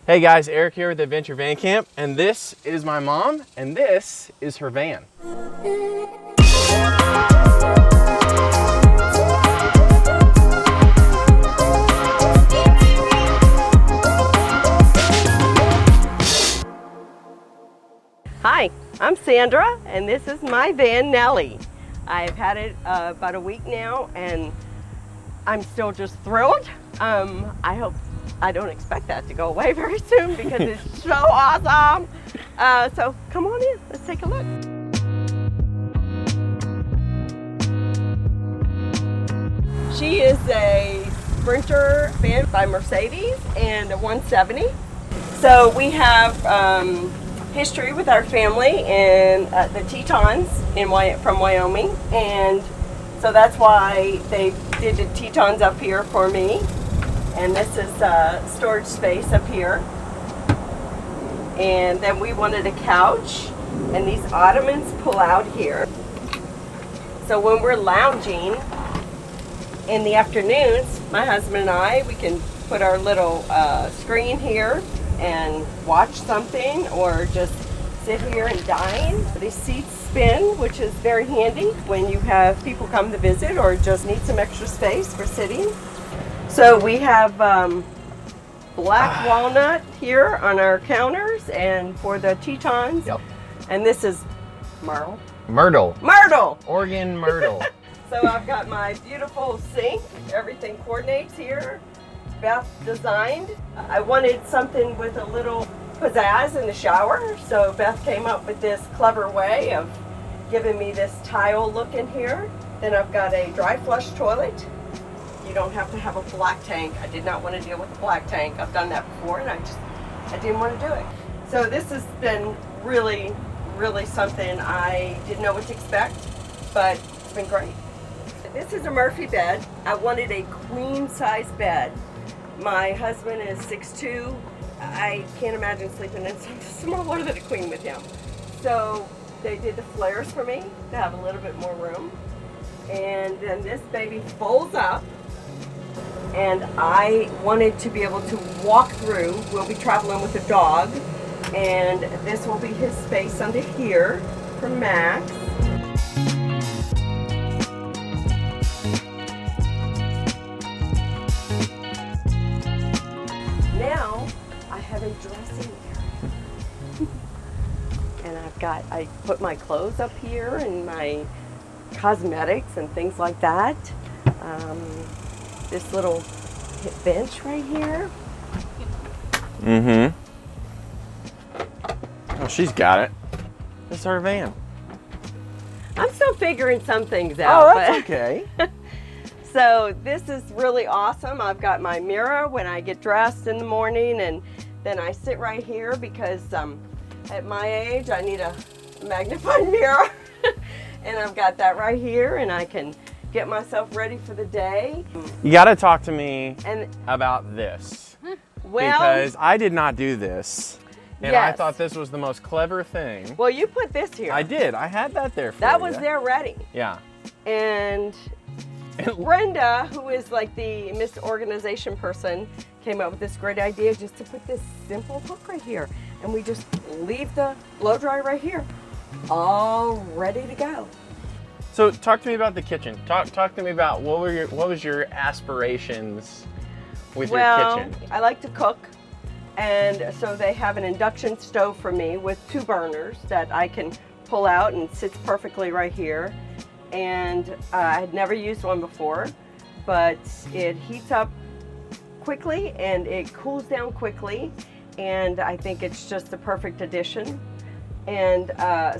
Hey guys, Eric here with Adventure Van Camp, and this is my mom, and this is her van. Hi, I'm Sandra, and this is my van, Nellie. I've had it about a week now, and I'm still just thrilled. I don't expect that to go away very soon because it's so awesome. So come on in, let's take a look. She is a Sprinter van by Mercedes and a 170. So we have history with our family in the Tetons from Wyoming, and so that's why they did the Tetons up here for me. And this is storage space up here. And then we wanted a couch, and these ottomans pull out here. So when we're lounging in the afternoons, my husband and I, we can put our little screen here and watch something, or just sit here and dine. These seats spin, which is very handy when you have people come to visit or just need some extra space for sitting. So we have black walnut here on our counters, and for the Tetons. Yep. And this is Myrtle. Myrtle! Oregon myrtle. So I've got my beautiful sink. Everything coordinates here. Beth designed. I wanted something with a little pizzazz in the shower, so Beth came up with this clever way of giving me this tile look in here. Then I've got a dry flush toilet. You don't have to have a black tank. I did not want to deal with a black tank. I've done that before, and I didn't want to do it. So this has been really, really something. I didn't know what to expect, but it's been great. This is a Murphy bed. I wanted a queen size bed. My husband is 6'2". I can't imagine sleeping in something smaller than a queen with him. So they did the flares for me to have a little bit more room. And then this baby folds up. And I wanted to be able to walk through. We'll be traveling with a dog, and this will be his space under here for Max. Now I have a dressing area. And I put my clothes up here and my cosmetics and things like that. This little bench right here. Mm-hmm. Oh, she's got it. This is her van. I'm still figuring some things out. Oh, that's okay. So this is really awesome. I've got my mirror when I get dressed in the morning, and then I sit right here because at my age I need a magnifying mirror. And I've got that right here, and I can get myself ready for the day. You got to talk to me about this. Well, because I did not do this. And yes. I thought this was the most clever thing. Well, you put this here. I did. I had that there for you. That was there ready. Yeah. And Brenda, who is like the Miss Organization person, came up with this great idea just to put this simple hook right here. And we just leave the blow dryer right here, all ready to go. So talk to me about the kitchen. Talk to me about what was your aspirations with your kitchen? I like to cook, and so they have an induction stove for me with 2 burners that I can pull out, and sits perfectly right here. And I had never used one before, but it heats up quickly and it cools down quickly, and I think it's just the perfect addition. And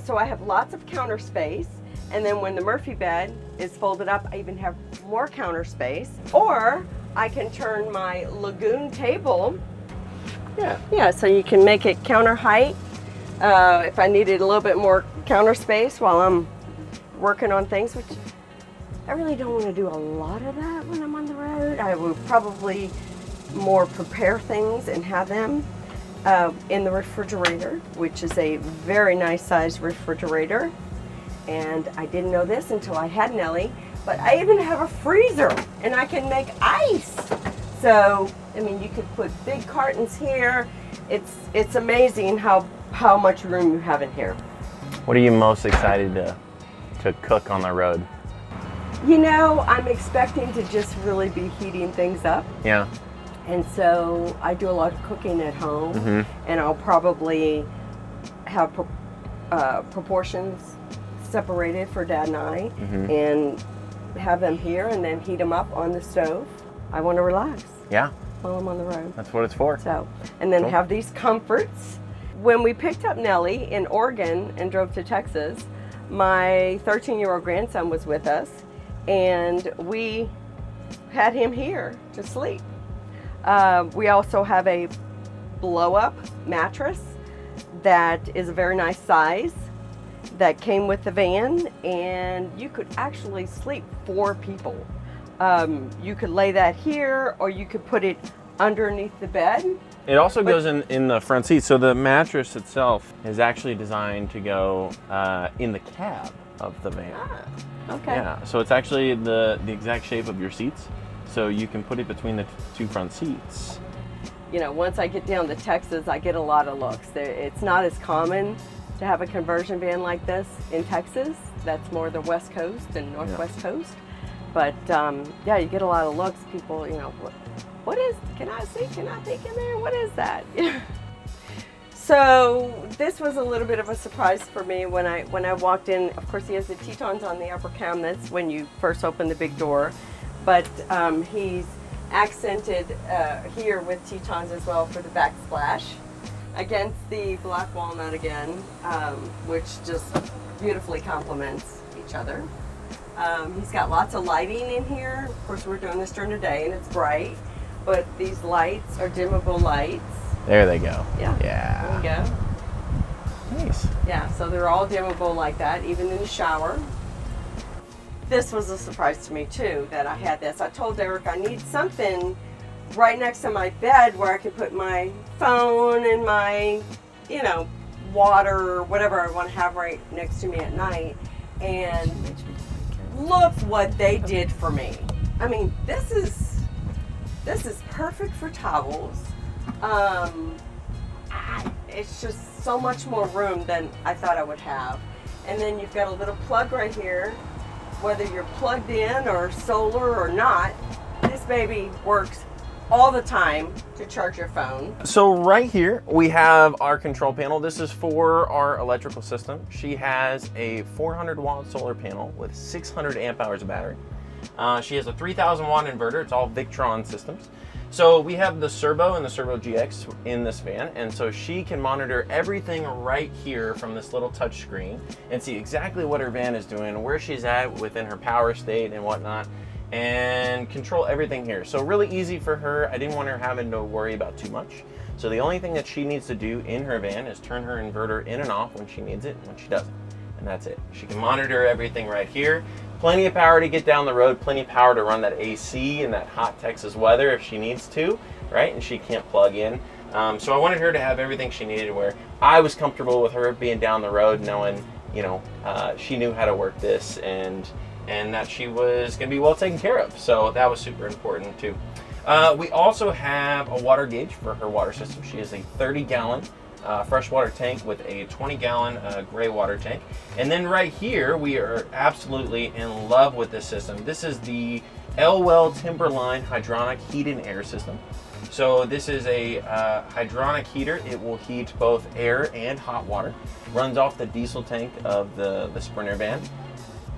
so I have lots of counter space. And then when the Murphy bed is folded up, I even have more counter space. Or I can turn my lagoon table. Yeah, so you can make it counter height. If I needed a little bit more counter space while I'm working on things, which I really don't want to do a lot of that when I'm on the road. I will probably more prepare things and have them in the refrigerator, which is a very nice sized refrigerator. And I didn't know this until I had Nellie, but I even have a freezer and I can make ice. So, I mean, you could put big cartons here. It's amazing how much room you have in here. What are you most excited to cook on the road? You know, I'm expecting to just really be heating things up. Yeah. And so I do a lot of cooking at home, and I'll probably have proportions separated for Dad and I, and have them here and then heat them up on the stove. I want to relax. Yeah. While I'm on the road. That's what it's for. So, and then have these comforts. When we picked up Nellie in Oregon and drove to Texas, my 13-year-old grandson was with us, and we had him here to sleep. We also have a blow-up mattress that is a very nice size that came with the van, and you could actually sleep 4 people. You could lay that here, or you could put it underneath the bed. It also goes in the front seat. So the mattress itself is actually designed to go in the cab of the van. Ah, okay. Yeah, so it's actually the exact shape of your seats. So you can put it between the 2 front seats. You know, once I get down to Texas, I get a lot of looks. It's not as common to have a conversion van like this in Texas. That's more the West Coast and Northwest Coast. But yeah, you get a lot of looks. People, you know, what is, can I peek in there? What is that? So this was a little bit of a surprise for me when I walked in. Of course, he has the Tetons on the upper cabinets when you first open the big door, but he's accented here with Tetons as well for the backsplash against the black walnut again, which just beautifully complements each other. He's got lots of lighting in here. Of course, we're doing this during the day and it's bright, but these lights are dimmable lights. There they go. Yeah. Yeah. There you go. Nice. Yeah, so they're all dimmable like that, even in the shower. This was a surprise to me too, that I had this. I told Derek I need something right next to my bed where I could put my phone and my, you know, water or whatever I want to have right next to me at night. And look what they did for me. I mean, this is perfect for towels. It's just so much more room than I thought I would have. And then you've got a little plug right here. Whether you're plugged in or solar or not, this baby works all the time to charge your phone. So right here we have our control panel. This is for our electrical system. She has a 400 watt solar panel with 600 amp hours of battery. She has a 3000 watt inverter. It's all Victron systems. So we have the Servo and the Servo GX in this van, and so she can monitor everything right here from this little touch screen and see exactly what her van is doing, where she's at within her power state and whatnot, and control everything here. So really easy for her. I didn't want her having to worry about too much. So the only thing that she needs to do in her van is turn her inverter in and off when she needs it and when she doesn't. And that's it. She can monitor everything right here. Plenty of power to get down the road, plenty of power to run that AC in that hot Texas weather if she needs to, right? And she can't plug in. So I wanted her to have everything she needed where I was comfortable with her being down the road knowing, you know, she knew how to work this and that she was gonna be well taken care of. So that was super important too. We also have a water gauge for her water system. She has a 30-gallon freshwater tank with a 20-gallon gray water tank. And then right here, we are absolutely in love with this system. This is the Elwell Timberline hydronic heat and air system. So this is a hydronic heater. It will heat both air and hot water. Runs off the diesel tank of the Sprinter van.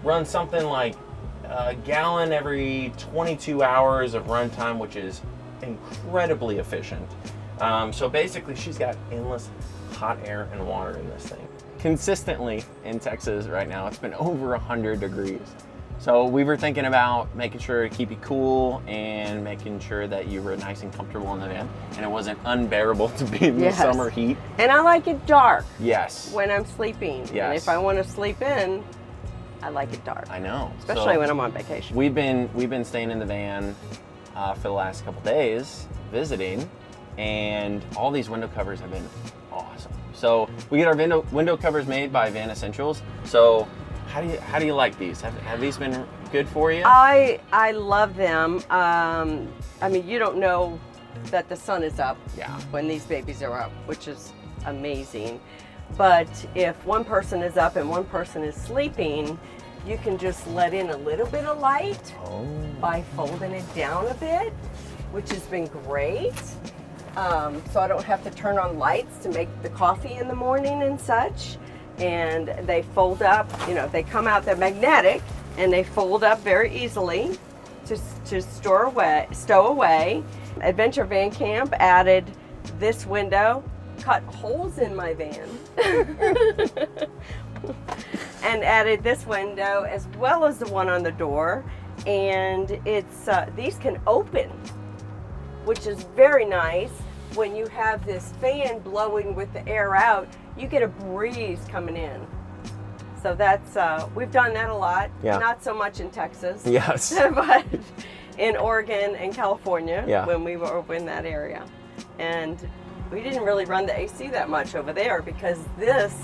Runs something like a gallon every 22 hours of runtime, which is incredibly efficient. So basically she's got endless hot air and water in this thing. Consistently in Texas right now, it's been over 100 degrees. So we were thinking about making sure to keep you cool and making sure that you were nice and comfortable in the van and it wasn't unbearable to be in the summer heat. And I like it dark. Yes. When I'm sleeping. Yes. And if I want to sleep in, I like it dark. I know. Especially when I'm on vacation. We've been staying in the van for the last couple days visiting, and all these window covers have been awesome. So we get our window covers made by Van Essentials. So How do you like these? Have these been good for you? I love them. I mean, you don't know that the sun is up when these babies are up, which is amazing. But if one person is up and one person is sleeping, you can just let in a little bit of light by folding it down a bit, which has been great. So I don't have to turn on lights to make the coffee in the morning and such. And they fold up, you know, they come out, they're magnetic, and they fold up very easily to stow away. Adventure Van Camp added this window, cut holes in my van, and added this window as well as the one on the door. And it's these can open, which is very nice. When you have this fan blowing with the air out, you get a breeze coming in. So that's, we've done that a lot. Yeah. Not so much in Texas. Yes. But in Oregon and California, Yeah. when we were over in that area. And we didn't really run the AC that much over there because this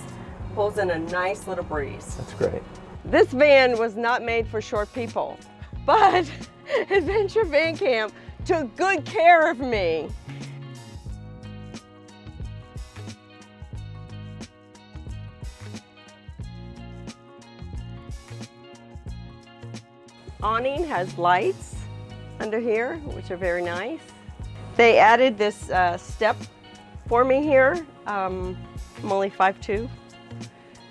pulls in a nice little breeze. That's great. This van was not made for short people, but Adventure Van Camp took good care of me. Awning has lights under here, which are very nice. They added this step for me here. I'm only 5'2",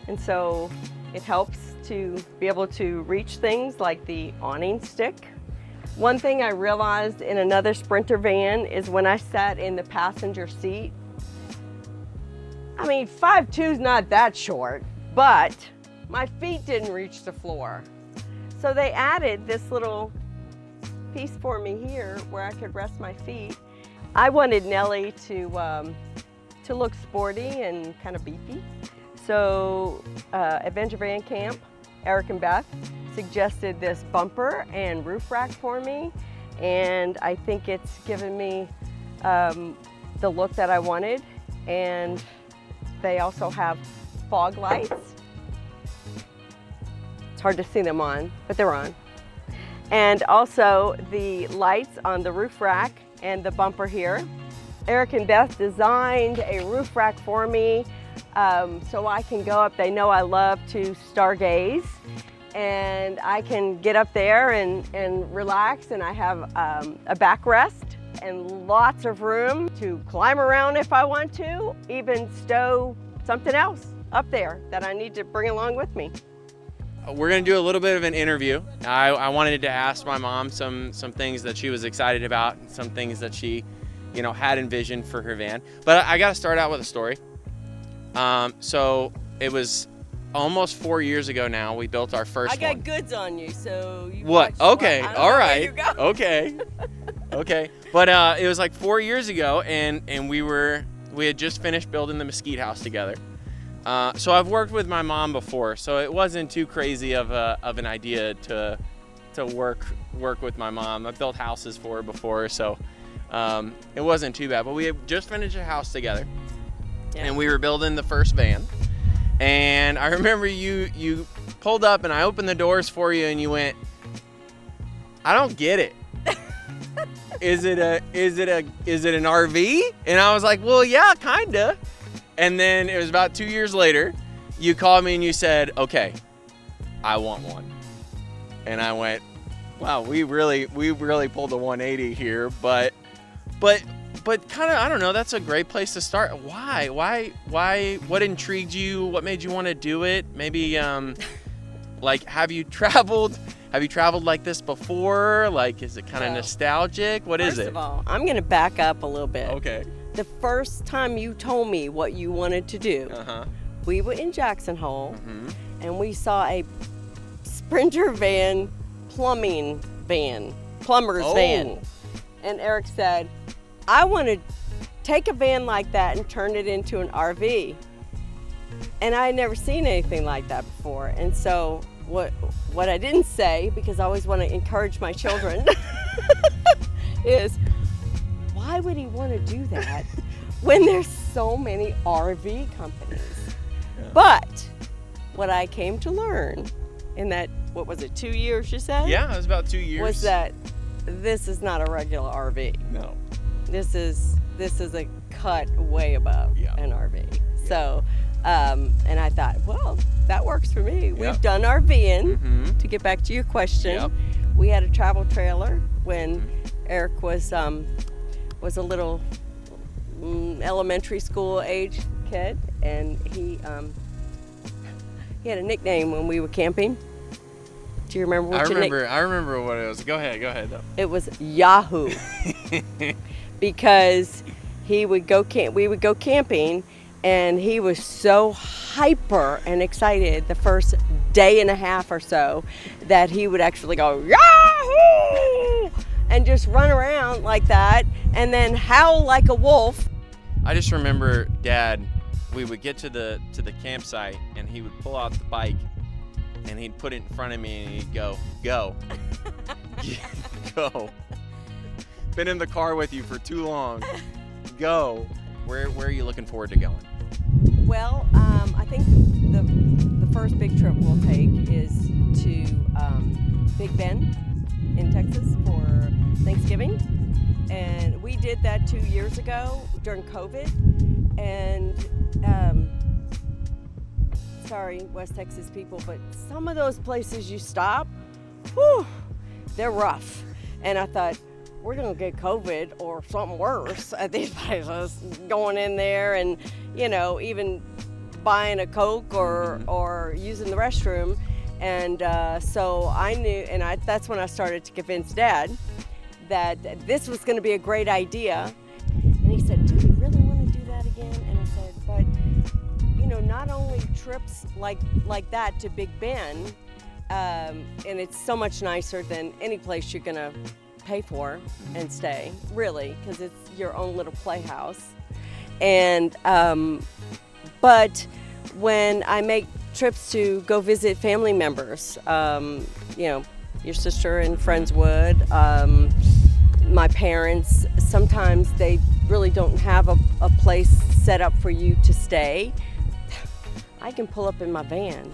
and so it helps to be able to reach things like the awning stick. One thing I realized in another Sprinter van is when I sat in the passenger seat, I mean, 5'2" is not that short, but my feet didn't reach the floor. So they added this little piece for me here where I could rest my feet. I wanted Nellie to look sporty and kind of beefy. So Adventure Van Camp, Eric and Beth, suggested this bumper and roof rack for me. And I think it's given me the look that I wanted. And they also have fog lights. It's hard to see them on, but they're on. And also the lights on the roof rack and the bumper here. Eric and Beth designed a roof rack for me so I can go up. They know I love to stargaze, and I can get up there and relax, and I have a backrest and lots of room to climb around if I want to, even stow something else up there that I need to bring along with me. We're gonna do a little bit of an interview. I wanted to ask my mom some things that she was excited about, and some things that she, you know, had envisioned for her van. But I gotta start out with a story. So it was almost 4 years ago now. We built our first one. I got goods on you, so you what? Okay, all right. Okay. Okay. But it was like 4 years ago, and we had just finished building the mesquite house together. So I've worked with my mom before, so it wasn't too crazy of an idea to work with my mom. I've built houses for her before, so it wasn't too bad. But we had just finished a house together, and we were building the first van. And I remember you pulled up, and I opened the doors for you, and you went, "I don't get it. Is it an RV?" And I was like, "Well, yeah, kinda." And then it was about 2 years later, you called me and you said, "Okay, I want one." And I went, "Wow, we really pulled a 180 here." But kind of, I don't know, that's a great place to start. Why? What intrigued you? What made you want to do it? Maybe like, have you traveled like this before? Like, is it kind of nostalgic? What is it? First of all, I'm going to back up a little bit. Okay. The first time you told me what you wanted to do, we were in Jackson Hole, and we saw a Sprinter van, plumber's van. And Eric said, "I want to take a van like that and turn it into an RV." And I had never seen anything like that before. And so what I didn't say, because I always want to encourage my children, is, why would he want to do that when there's so many RV companies? Yeah. But what I came to learn in that, what was it, 2 years you said? Yeah, it was about 2 years. Was that this is not a regular RV. No. This is a cut way above an RV. Yeah. So, and I thought, well, that works for me. We've done RVing. To get back to your question, Yep. we had a travel trailer when Eric was a little elementary school age kid, and he had a nickname when we were camping. Do you remember what I remember what it was. Go ahead though. It was Yahoo. Because we would go camping, and he was so hyper and excited the first day and a half or so that he would actually go Yahoo and just run around like that and then howl like a wolf. I just remember Dad, we would get to the campsite and he would pull out the bike and he'd put it in front of me and he'd go go. Been in the car with you for too long. Go. Where are you looking forward to going? Well, I think the first big trip we'll take is to Big Bend in Texas for Thanksgiving. And we did that 2 years ago during COVID. And sorry, West Texas people, but some of those places you stop, whew, they're rough. And I thought, we're gonna get COVID or something worse at these places, going in there and, even buying a Coke or using the restroom. And so I knew, and that's when I started to convince Dad that this was gonna be a great idea. And he said, do we really wanna do that again? And I said, but, not only trips like that to Big Bend, and it's so much nicer than any place you're gonna pay for and stay, really, because it's your own little playhouse. And but when I make trips to go visit family members, your sister in Friendswood, my parents, sometimes they really don't have a place set up for you to stay. I can pull up in my van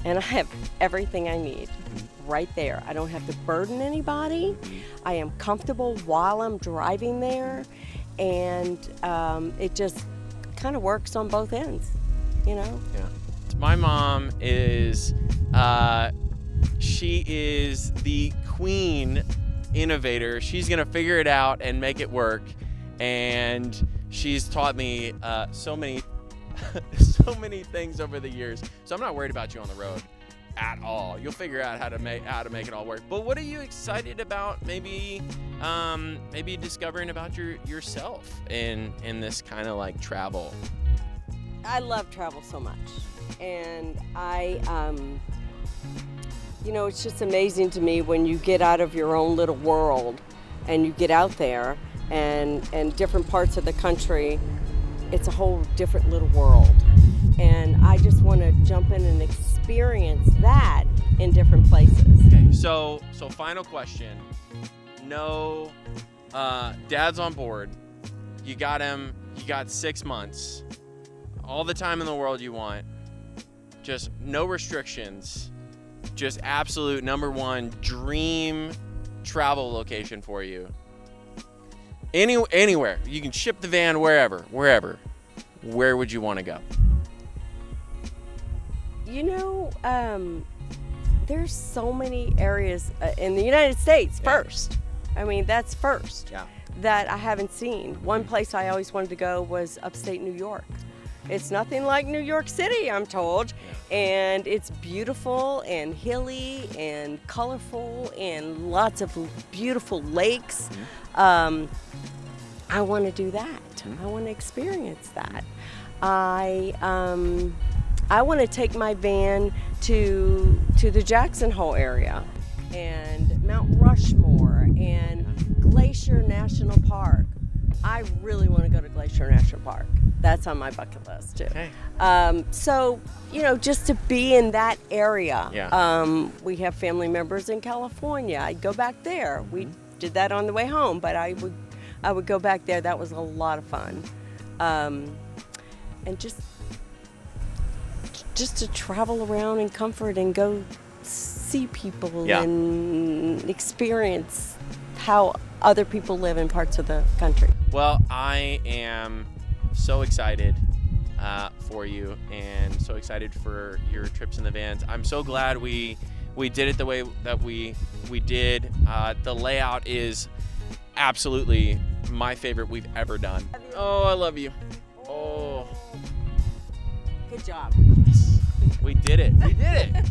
and I have everything I need right there. I don't have to burden anybody. I am comfortable while I'm driving there, and it just kind of works on both ends, Yeah. My mom is, she is the queen innovator. She's gonna figure it out and make it work, and she's taught me so many things over the years. So I'm not worried about you on the road at all. You'll figure out how to make it all work. But what are you excited about? Maybe discovering about yourself in this kind of like travel. I love travel so much, and it's just amazing to me when you get out of your own little world and you get out there and different parts of the country. It's a whole different little world, and I just want to jump in and experience that in different places. Okay, so final question. No, Dad's on board. You got him. You got 6 months. All the time in the world you want. Just no restrictions. Just absolute #1 dream travel location for you. Anywhere. You can ship the van wherever. Where would you want to go? There's so many areas in the United States first. I mean, that's first. Yeah. That I haven't seen. One place I always wanted to go was upstate New York. It's nothing like New York City, I'm told. And it's beautiful and hilly and colorful and lots of beautiful lakes. I want to do that. I want to experience that. I want to take my van to the Jackson Hole area and Mount Rushmore and Glacier National Park. I really want to go to Glacier National Park. That's on my bucket list too. Okay. So, just to be in that area. Yeah. We have family members in California. I'd go back there. We did that on the way home, but I would go back there. That was a lot of fun. And just to travel around in comfort and go see people Yeah. and experience how other people live in parts of the country. Well, I am so excited for you and so excited for your trips in the vans. I'm so glad we did it the way that we did. The layout is absolutely my favorite we've ever done. Oh, I love you. Oh. Good job. We did it. We did it.